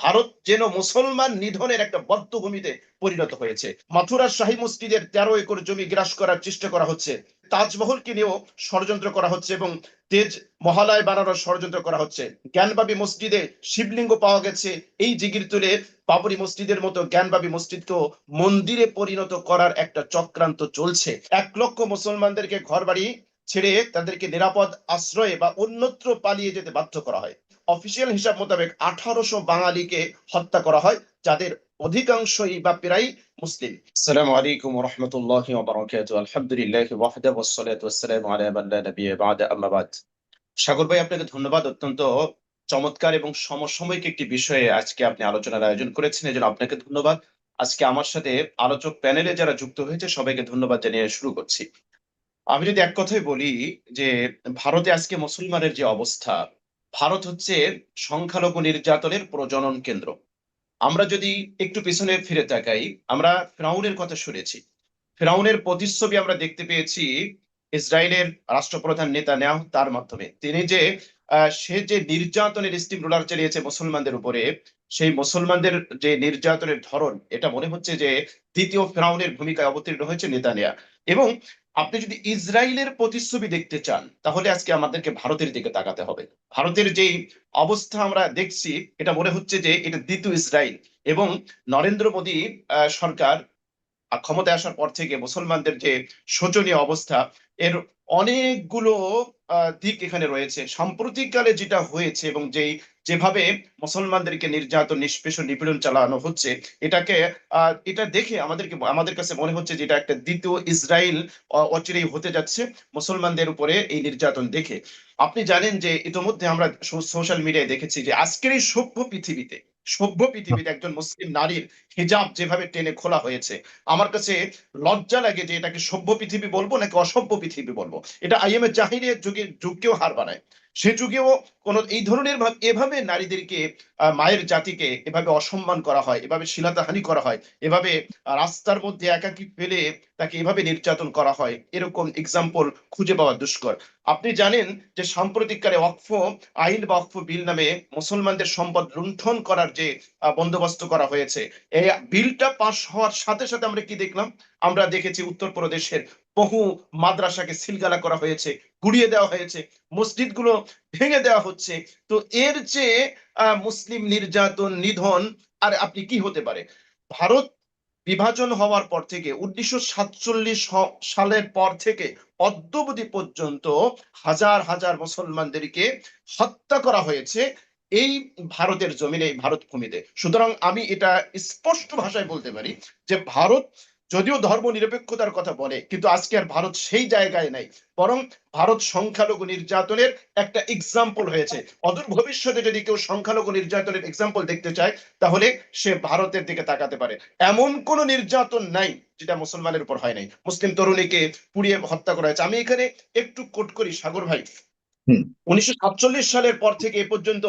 ভারত যেন মুসলমান নিধনের একটা বধ্যভূমিতে পরিণত হয়েছে। মাথুরার শাহী মসজিদের 13 একর জমি গ্রাস করার চেষ্টা করা হচ্ছে। তাজমহলকে নিয়েও ষড়যন্ত্র করা হচ্ছে এবং তেজ মহালয় বানানোর ষড়যন্ত্র করা হচ্ছে। জ্ঞানবাবী মসজিদে শিবলিঙ্গ পাওয়া গেছে, এই জিগির তুলে বাবরি মসজিদের মতো জ্ঞানবাবী মসজিদকেও মন্দিরে পরিণত করার একটা চক্রান্ত চলছে। 1 লক্ষ মুসলমানদেরকে ঘরবাড়ি ছেড়ে তাদেরকে নিরাপদ আশ্রয়ে বা অন্যত্র পালিয়ে যেতে বাধ্য করা হয়। অফিসিয়াল হিসাব মোতাবেক 1800 বাঙালিকে হত্যা করা হয়, যাদের অধিকাংশই বা প্রায় মুসলিম। আসসালামু আলাইকুম ওয়া রাহমাতুল্লাহি ওয়া বারাকাতুহু। আলহামদুলিল্লাহি ওয়াহদাহু ওয়াস সালাতু ওয়াস সালামু আলা মান লা নাবিয়্যা বা'দা, আম্মা বাদ। সাগর ভাই, আপনাকে ধন্যবাদ। অত্যন্ত চমৎকার এবং সমসাময়িক একটি বিষয়ে আজকে আপনি আলোচনার আয়োজন করেছেন, এজন্য আপনাকে ধন্যবাদ। আজকে আমার সাথে আলোচক প্যানেলে যারা যুক্ত হয়েছে সবাইকে ধন্যবাদ জানিয়ে শুরু করছি। আমি যদি এক কথায় বলি যে ভারতে আজকে মুসলমানের যে অবস্থা, ভারত হচ্ছে সংখ্যালঘু নির্যাতনের প্রজনন কেন্দ্র। আমরা যদি একটু পিছনে ফিরে তাকাই, আমরা ফিরআউনের কথা শুনেছি। ফিরআউনের প্রতিচ্ছবি আমরা দেখতে পেয়েছি ইসরায়েলের রাষ্ট্রপ্রধান নেতানিয়াহু তার মাধ্যমে। তিনি যে সে যে নির্যাতনের স্টিম রোলার চালিয়েছে মুসলমানদের উপরে, সেই মুসলমানদের যে নির্যাতনের ধরন, এটা মনে হচ্ছে যে দ্বিতীয় ফিরআউনের ভূমিকায় অবতীর্ণ হয়েছে নেতানিয়াহু। এবং আপনি যদি ইসরায়েলের প্রতিচ্ছবি দেখতে চান, তাহলে আজকে আমাদেরকে ভারতের দিকে তাকাতে হবে। ভারতের যেই অবস্থা আমরা দেখছি, এটা মনে হচ্ছে যে এটা দ্বিতীয় ইসরায়েল। এবং নরেন্দ্র মোদী সরকার ক্ষমতায় আসার পর থেকে মুসলমানদের যে শোচনীয় অবস্থা, এর অনেকগুলো দিক এখানে রয়েছে। সাম্প্রতিককালে যেটা হয়েছে এবং যেভাবে মুসলমানদেরকে নির্যাতন, নিষ্পেষণ, নিপীড়ন চালানো হচ্ছে, এটাকে এটা দেখে আমাদের কাছে মনে হচ্ছে যে এটা একটা দ্বিতীয় ইসরায়েল অচিরেই হতে যাচ্ছে মুসলমানদের উপরে এই নির্যাতন দেখে। আপনি জানেন যে ইতোমধ্যে আমরা সোশ্যাল মিডিয়ায় দেখেছি যে আজকের এই সভ্য পৃথিবীতে একজন মুসলিম নারীর হিজাব যেভাবে টেনে খোলা হয়েছে, আমার কাছে লজ্জা লাগে যে এটাকে সভ্য পৃথিবী বলবো নাকি অসভ্য পৃথিবী বলবো। এটা আইএমএ জাহিলিয়াত যুগকেও হার বানায়। সে যুগেও কোন এই ধরনের এভাবে নারীদেরকে, মায়ের জাতিকে এভাবে অসম্মান করা হয়, এভাবে শ্লীলতাহানি করা হয়, এভাবে রাস্তার মধ্যে একাকী ফেলে তাকে এভাবে নির্যাতন করা হয়, এরকম এক্সাম্পল খুঁজে পাওয়া দুষ্কর। আপনি জানেন যে সাম্প্রতিককালে ওয়াকফ আইন বা ওয়াকফ বিল নামে মুসলমানদের সম্পদ লুণ্ঠন করার যে বন্দোবস্ত করা হয়েছে, এই বিলটা পাশ হওয়ার সাথে সাথে আমরা কি দেখলাম? আমরা দেখেছি উত্তরপ্রদেশের বহু মাদ্রাসাকে সিলগালা করা হয়েছে, গুড়িয়ে দেওয়া হয়েছে, মসজিদগুলো ভেঙে দেওয়া হচ্ছে। তো এর যে মুসলিম নির্যাতন, নিধন আর আপনি কি হতে পারে? ভারত বিভাজন হওয়ার পর থেকে 1947 সালের পর থেকে অদ্যাবধি পর্যন্ত হাজার হাজার মুসলমানদেরকে হত্যা করা হয়েছে এই ভারতের জমিনে, এই ভারত ভূমিতে। সুতরাং আমি এটা স্পষ্ট ভাষায় বলতে পারি যে ভারত যদিও ধর্ম নিরপেক্ষতার কথা বলে, কিন্তু আজকে আর ভারত সেই জায়গায় নাই। বরং ভারত সংখ্যালঘু নির্যাতনের একটা এক্সাম্পল হয়েছে। অদূর ভবিষ্যতে যদি কেউ সংখ্যালঘু নির্যাতনের এক্সাম্পল দেখতে চায়, তাহলে সে ভারতের দিকে তাকাতে পারে। এমন কোন নির্যাতন নাই যেটা মুসলমানের উপর হয় নাই। মুসলিম তরুণীকে পুড়িয়ে হত্যা করা হয়েছে। আমি এখানে একটু কোট করি সাগর ভাই। 1947 সালের পর থেকে এ পর্যন্ত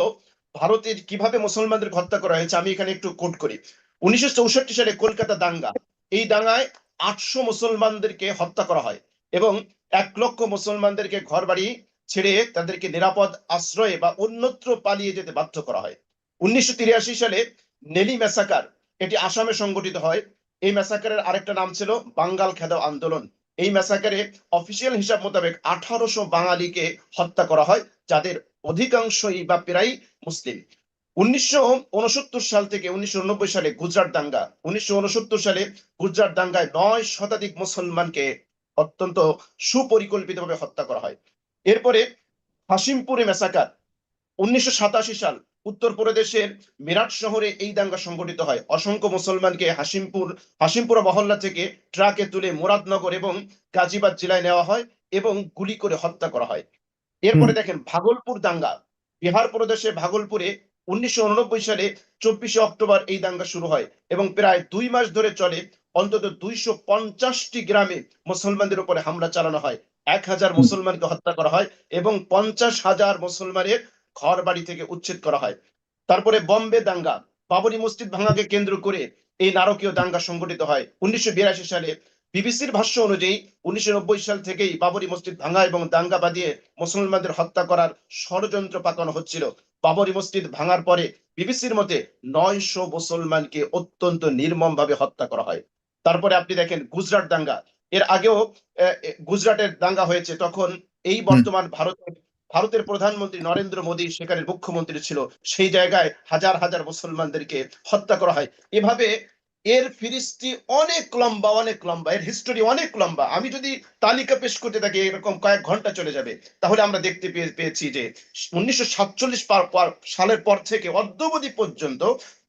ভারতের কিভাবে মুসলমানদের হত্যা করা হয়েছে আমি এখানে একটু কোট করি। 1964 সালে কলকাতা দাঙ্গা, এই দাঙ্গায় 800 মুসলমানদেরকে হত্যা করা হয় এবং 1 লক্ষ মুসলমানদেরকে ঘরবাড়ি ছেড়ে তাদেরকে নিরাপদ আশ্রয়ে বা অন্যত্র পালিয়ে যেতে বাধ্য করা হয়। 1983 সালে নেলি ম্যাসাকার, এটি আসামে সংগঠিত হয়। এই ম্যাসাকারের আরেকটা নাম ছিল বাঙ্গাল খেদাও আন্দোলন। এই ম্যাসাকারে অফিসিয়াল হিসাব মোতাবেক 1800 বাঙালিকে হত্যা করা হয়, যাদের অধিকাংশই বা প্রায় মুসলিম। 1969 সাল থেকে 1990 সালে গুজরাট দাঙ্গা, 1969 সালে গুজরাট দাঙ্গায় 9 শতাধিক মুসলমানকে অত্যন্ত সুপরিকল্পিতভাবে হত্যা করা হয়। এরপরে হাসিমপুরে ম্যাসাকার, 1987 সাল, উত্তরপ্রদেশের মিরাট শহরে এই দাঙ্গা সংঘটিত হয়। অসংখ্য মুসলমানকে হাসিমপুরা মহল্লা থেকে ট্রাকে তুলে মুরাদনগর এবং গাজীবাদ জেলায় নেওয়া হয় এবং গুলি করে হত্যা করা হয়। এরপরে দেখেন ভাগলপুর দাঙ্গা, বিহার প্রদেশে ভাগলপুরে 1989 সালে 24 অক্টোবর এই দাঙ্গা শুরু হয় এবং প্রায় 2 মাস ধরে চলে। অন্তত 250টি গ্রামে মুসলমানদের উপরে হামলা চালানো হয়, 1000 মুসলমানকে হত্যা করা হয় এবং 50,000 মুসলমানের ঘর বাড়ি থেকে উচ্ছেদ করা হয়। তারপরে বম্বে দাঙ্গা, বাবরি মসজিদ ভাঙাকে কেন্দ্র করে এই নারকীয় দাঙ্গা সংঘটিত হয় 1982 সালে। বিবিসির ভাষ্য অনুযায়ী 1990 সাল থেকেই বাবরি মসজিদ ভাঙা এবং দাঙ্গা বাঁধিয়ে মুসলমানদের হত্যা করার ষড়যন্ত্র পাকানো হচ্ছিল। বাবরি মসজিদ ভাঙার পরে বিবিসির মতে 900 মুসলমানকে অত্যন্ত নির্মম ভাবে হত্যা করা হয়। তারপরে আপনি দেখেন গুজরাট দাঙ্গা, এর আগেও গুজরাটের দাঙ্গা হয়েছে, তখন এই হুম। বর্তমান ভারতের প্রধানমন্ত্রী নরেন্দ্র মোদী সেখানে মুখ্যমন্ত্রী ছিল, সেই জায়গায় হাজার হাজার মুসলমানদেরকে হত্যা করা হয়। এভাবে এর ফিরিস্তি অনেক লম্বা, অনেক লম্বা, এর হিস্টোরি অনেক লম্বা। আমি যদি তালিকা পেশ করতে থাকি এরকম কয়েক ঘন্টা চলে যাবে। তাহলে আমরা দেখতে পেয়েছি যে 1947 সালের পর থেকে অদ্যাবধি পর্যন্ত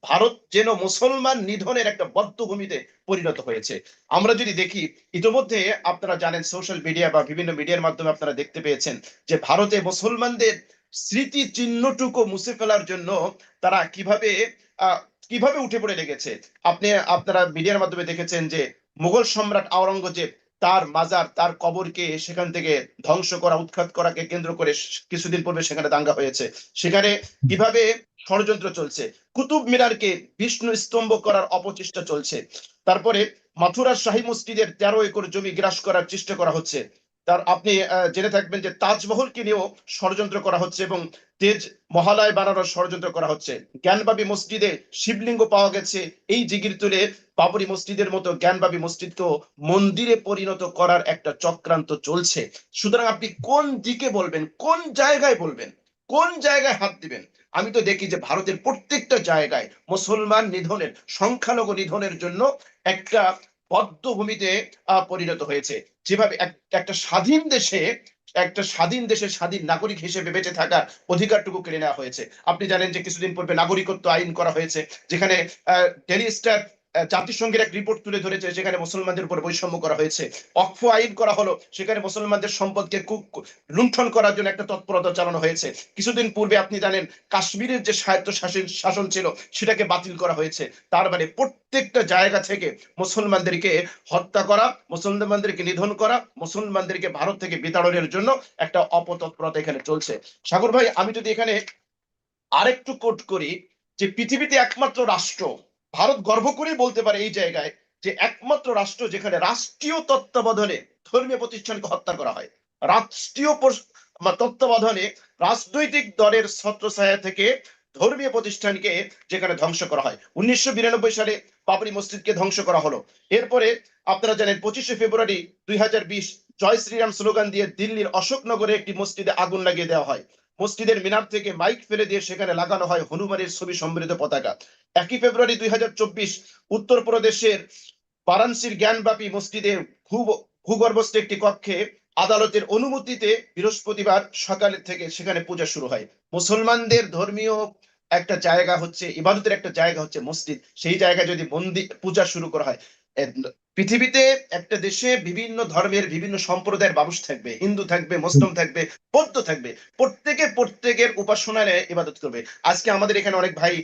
ভারত যেন মুসলমান নিধনের একটা বধ্যভূমিতে পরিণত হয়েছে। আমরা যদি দেখি, ইতিমধ্যে আপনারা জানেন সোশ্যাল মিডিয়া বা বিভিন্ন মিডিয়ার মাধ্যমে আপনারা দেখতে পেয়েছেন যে ভারতে মুসলমানদের স্মৃতি চিহ্নটুকু মুছে ফেলার জন্য তারা কিভাবে আহ কিভাবে উঠে পড়ে লেগেছে। আপনারা মিডিয়ার মাধ্যমে দেখেছেন যে মুঘল সম্রাট আওরঙ্গজেব, তার মাজার, তার কবরকে সেখান থেকে ধ্বংস করা, উৎখাত করাকে কেন্দ্র করে কিছুদিন পূর্বে সেখানে দাঙ্গা হয়েছে। সেখানে কিভাবে ষড়যন্ত্র চলছে, কুতুব মিনারকে বিষ্ণু স্তম্ভ করার অপচেষ্টা চলছে। তারপরে মাথুরার শাহী মসজিদের 13 একর জমি গ্রাস করার চেষ্টা করা হচ্ছে। তার আপনি জেনে থাকবেন যে তাজমহলকে নিয়েও ষড়যন্ত্র করা হচ্ছে এবং তেজ মহালয় বানানোর ষড়যন্ত্র করা হচ্ছে। জ্ঞানবাবী মসজিদে শিবলিঙ্গ পাওয়া গেছে, এই জিগির তুলে বাবরি মসজিদের মতো জ্ঞানবাবী মসজিদকেও মন্দিরে পরিণত করার একটা চক্রান্ত চলছে। সুতরাং আপনি কোন দিকে বলবেন, কোন জায়গায় বলবেন, কোন জায়গায় হাত দিবেন? আমি তো দেখি যে ভারতের প্রত্যেকটা জায়গায় মুসলমান নিধনের, সংখ্যালঘু নিধনের জন্য একটা বদ্ধভূমিতে পরিণত হয়েছে। যেভাবে একটা স্বাধীন দেশে স্বাধীন নাগরিক হিসেবে বেঁচে থাকার অধিকারটুকু কেড়ে নেওয়া হয়েছে। আপনি জানেন যে কিছুদিন পূর্বে নাগরিকত্ব আইন করা হয়েছে, যেখানে ডেইলি স্টার জাতিসংঘের এক রিপোর্ট তুলে ধরেছে, সেখানে মুসলমানদের উপর বৈষম্য করা হয়েছে। অক্ফ আইন করা হলো, সেখানে মুসলমানদের সম্পদকে লুণ্ঠন করার জন্য একটা তৎপরতা চালানো হয়েছে। কিছুদিন পূর্বে আপনি জানেন কাশ্মীরের যে স্বায়ত্ত শাসন ছিল সেটাকে বাতিল করা হয়েছে। তার মানে প্রত্যেকটা জায়গা থেকে মুসলমানদেরকে হত্যা করা, মুসলমানদেরকে নিধন করা, মুসলমানদেরকে ভারত থেকে বিতাড়নের জন্য একটা অপতৎপরতা এখানে চলছে। সাগর ভাই, আমি যদি এখানে আরেকটু কোট করি, যে পৃথিবীতে একমাত্র রাষ্ট্র, ভারত গর্ব করে বলতে পারে এই জায়গায়, যে একমাত্র রাষ্ট্র যেখানে রাষ্ট্রীয় তত্ত্বাবধানে ধর্মীয় প্রতিষ্ঠানকে হত্যা করা হয়। রাষ্ট্রীয় তত্ত্বাবধানে রাজনৈতিক দলের ছত্রছায়া থেকে ধর্মীয় প্রতিষ্ঠানকে যেখানে ধ্বংস করা হয়। 1992 সালে বাবরি মসজিদকে ধ্বংস করা হলো। এরপরে আপনারা জানেন 25শে ফেব্রুয়ারি 2020 জয় শ্রীরাম স্লোগান দিয়ে দিল্লির অশোকনগরে একটি মসজিদে আগুন লাগিয়ে দেওয়া হয়। মসজিদের মিনার থেকে মাইক ফেলে দিয়ে সেখানে লাগানো হয় হনুমানের ছবি সম্বলিত পতাকা। 1 ফেব্রুয়ারি 2024 উত্তরপ্রদেশের বারাণসীর জ্ঞানবাপী মসজিদে ভূগর্ভস্থ একটি কক্ষে আদালতের অনুমতিতে বৃহস্পতিবার সকালে থেকে সেখানে পূজা শুরু হয়। মুসলমানদের ধর্মীয় একটা জায়গা হচ্ছে, ইবাদতের একটা জায়গা হচ্ছে মসজিদ, সেই জায়গায় যদি মন্দির পূজা শুরু করা হয়। পৃথিবীতে একটা দেশে বিভিন্ন ধর্মের বিভিন্ন সম্প্রদায়ের মানুষ থাকবে, হিন্দু থাকবে, মুসলিম থাকবে, বৌদ্ধ থাকবে, প্রত্যেকের উপাসনায় ইবাদত করবে। আজকে আমাদের এখানে অনেক ভাই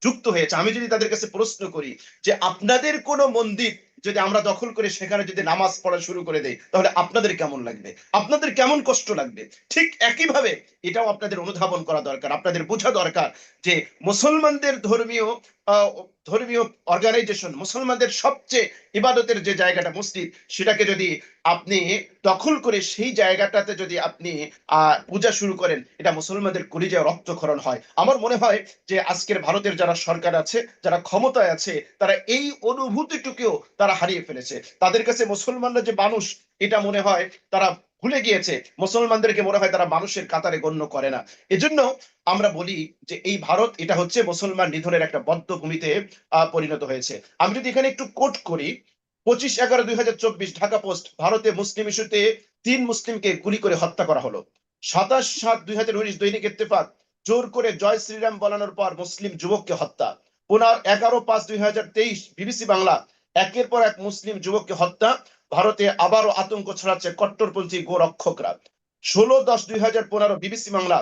যুক্ত হয়েছে, আমি যদি তাদের কাছে প্রশ্ন করি যে আপনাদের কোন মন্দির যদি আমরা দখল করে সেখানে যদি নামাজ পড়া শুরু করে দেই, তাহলে আপনাদের কেমন লাগবে, আপনাদের কেমন কষ্ট লাগবে? ঠিক একইভাবে এটাও আপনাদের অনুধাবন করা দরকার, আপনাদের বোঝা দরকার যে মুসলমানদের ধর্মীয় অর্গানাইজেশন, মুসলমানদের সবচেয়ে ইবাদতের যে জায়গাটা মসজিদ, সেটাকে যদি আপনি দখল করে সেই জায়গাটাতে যদি আপনি পূজা শুরু করেন, এটা মুসলমানদের কলিজায় রক্তক্ষরণ হয়। আমার মনে হয় যে আজকের ভারতের যারা সরকার আছে, যারা ক্ষমতায় আছে, তারা এই অনুভূতিটুকুও তারা হারিয়ে ফেলেছে। তাদের কাছে মুসলমানরা যে মানুষ, এটা মনে হয় তারা ভুলে গিয়েছে। মুসলমানদেরকে মনে হয় তারা মানুষের কাতারে গণ্য করে না। এজন্য আমরা বলি যে এই ভারত, এটা হচ্ছে মুসলমান নিধনের একটা বদ্ধভূমিতে পরিণত হয়েছে। আমি যদি এখানে একটু কোট করি, 25/11/2024 ঢাকা পোস্ট, ভারতে মুসলিম ইস্যুতে 3 মুসলিমকে গুলি করে হত্যা করা হলো। 27/7/2019 দৈনিক ইত্তেফাক, জোর করে জয় শ্রীরাম বলানোর পর মুসলিম যুবককে হত্যা। 11/5/2023 বিবিসি বাংলা, একের পর এক মুসলিম যুবককে হত্যা, ভারতে আবারও আতঙ্ক ছড়াচ্ছে কট্টরপন্থী গোরক্ষকরা। 16/10/2015 বিবিসি বাংলা,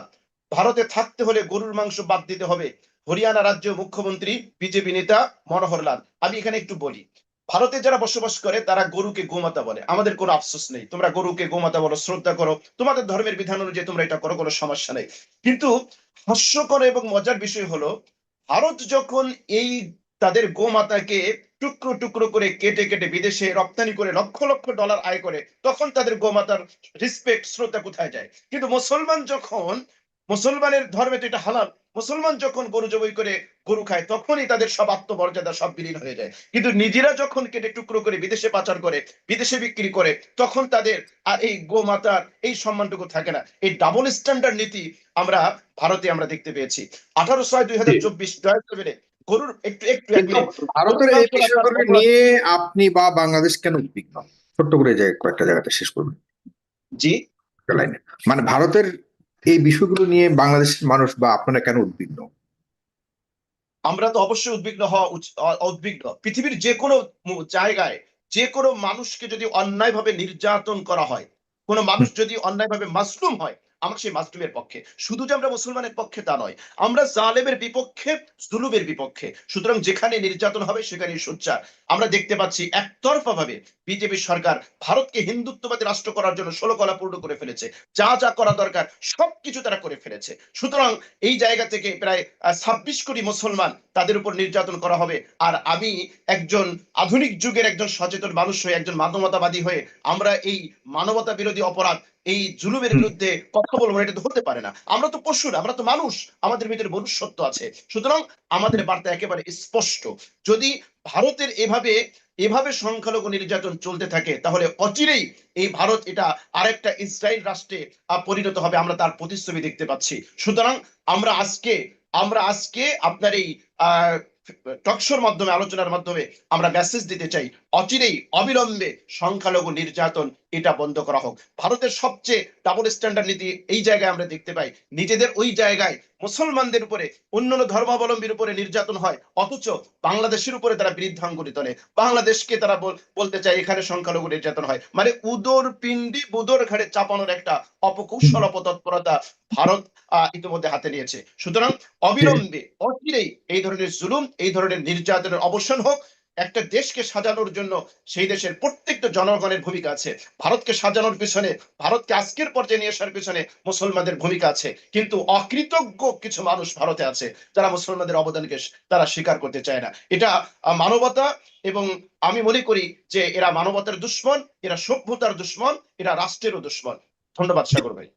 ভারতে থাকতে হলে গরুর মাংস বাদ দিতে হবে, হরিয়ানা রাজ্য মুখ্যমন্ত্রী বিজেপি নেতা মনোহর লাল। আমি এখানে একটু বলি, ভারতে যারা বসবাস করে তারা গরুকে গোমাতা বলে, আমাদের কোনো আফসোস নেই, তোমরা গরুকে গোমাতা বলো, শ্রদ্ধা করো, তোমাদের ধর্মের বিধান অনুযায়ী তোমরা এটা করো, কোনো সমস্যা নেই। কিন্তু হাস্যকর এবং মজার বিষয় হলো, ভারত যখন এই তাদের গোমাতাকে টুকরো টুকরো করে কেটে কেটে বিদেশে রপ্তানি করে লক্ষ লক্ষ ডলার আয় করে, তখন তাদের গোমাতার রেসপেক্ট, শ্রদ্ধা কোথায় যায়? কিন্তু মুসলমানের ধর্মে তো এটা হালাল, মুসলমান যখন গরু জবাই করে গরু খায় তখনই তাদের সব আত্মমর্যাদা সব বিলীন হয়ে যায়, কিন্তু নিজেরা যখন কেটে টুকরো করে বিদেশে পাচার করে, বিদেশে বিক্রি করে, তখন তাদের আর এই গোমাতার এই সম্মানটুকু থাকে না। এই ডাবল স্ট্যান্ডার্ড নীতি আমরা ভারতে আমরা দেখতে পেয়েছি। 18/6/2024 জয়সবেরে গরুর একটু একটু এক কিন্তু মিনিট ভারতের এই বিষয়গুলো নিয়ে আপনি বা বাংলাদেশ কেন উদ্বিগ্ন? ছোট্ট করে যে কয়েকটা জায়গাতে শেষ করবেন জি। লাইনে। মানে ভারতের এই বিষয়গুলো নিয়ে বাংলাদেশের মানুষ বা আপনারা কেন উদ্বিগ্ন? আমরা তো অবশ্যই উদ্বিগ্ন হওয়া উদ্বিগ্ন। পৃথিবীর যে কোনো জায়গায় যে কোনো মানুষকে যদি অন্যায়ভাবে নির্যাতন করা হয়, কোনো মানুষ যদি অন্যায়ভাবে মাজলুম হয়, আমরা সেই মাজলুমের পক্ষে। শুধু যে আমরা মুসলমানের পক্ষে তা নয়, আমরা জালেমের বিপক্ষে, জুলুমের বিপক্ষে। সুতরাং যেখানে নির্যাতন হবে সেখানে সোচ্চার। আমরা দেখতে পাচ্ছি একতরফা ভাবে বিজেপি সরকার ভারতকে হিন্দুত্ববাদী রাষ্ট্র করার জন্য 16 কলা পূর্ণ করে ফেলেছে। যা যা করা দরকার সবকিছু তারা করে ফেলেছে। সুতরাং এই জায়গা থেকে প্রায় 26 কোটি মুসলমান তাদের উপর নির্যাতন করা হবে। আর আমি একজন আধুনিক যুগের একজন সচেতন মানুষ হয়ে, একজন মানবতাবাদী হয়ে, আমরা এই মানবতা বিরোধী অপরাধ, এই জুলুমের বিরুদ্ধে কথা বলবো না, এটা তো হতে পারে না। আমরা তো পশু না, আমরা তো মানুষ, আমাদের ভিতরে মনুষ্যত্ব আছে। সুতরাং আমাদের বার্তা একেবারে স্পষ্ট। যদি ভারতের এভাবে এভাবে সংখ্যালঘু নির্যাতন চলতে থাকে, তাহলে অচিরেই এই ভারত এটা আরেকটা ইসরায়েল রাষ্ট্রে পরিণত হবে, আমরা তার প্রতিচ্ছবি দেখতে পাচ্ছি। সুতরাং আমরা আজকে আপনার এই টকশোর মাধ্যমে, আলোচনার মাধ্যমে আমরা মেসেজ দিতে চাই, অচিরেই অবিলম্বে সংখ্যালঘু নির্যাতন এটা বন্ধ করা হোক। ভারতের সবচেয়ে ডাবল স্ট্যান্ডার্ড নীতি এই জায়গায় আমরা দেখতে পাই। নিজেদের ওই জায়গায় মুসলমানদের উপরে, অন্যান্য ধর্মাবলম্বীর উপরে নির্যাতন হয়, অথচ বাংলাদেশের উপরে তারা বৃদ্ধাঙ্গুলি তোলে। বাংলাদেশকে তারা বলতে চায় এখানে সংখ্যালঘু নির্যাতন হয়। মানে উদর পিণ্ডি বুদর ঘাড়ে চাপানোর একটা অপকৌশল, অপতৎপরতা ভারত ইতিমধ্যে হাতে নিয়েছে। সুতরাং অবিলম্বে অচিরেই এই ধরনের জুলুম, এই ধরনের নির্যাতনের অবসান হোক। একটা দেশকে সাজানোর জন্য সেই দেশের প্রত্যেকটা জনগণের ভূমিকা আছে। ভারতকে সাজানোর পিছনে, ভারতকে আজকের পর্যায়ে নিয়ে আসার পিছনে মুসলমানদের ভূমিকা আছে, কিন্তু অকৃতজ্ঞ কিছু মানুষ ভারতে আছে যারা মুসলমানদের অবদানকে তারা স্বীকার করতে চায় না। এটা মানবতা, এবং আমি মনে করি যে এরা মানবতার দুশ্মন, এরা সভ্যতার দুশ্মন, এরা রাষ্ট্রেরও দুশ্মন। ধন্যবাদ সাগর ভাই।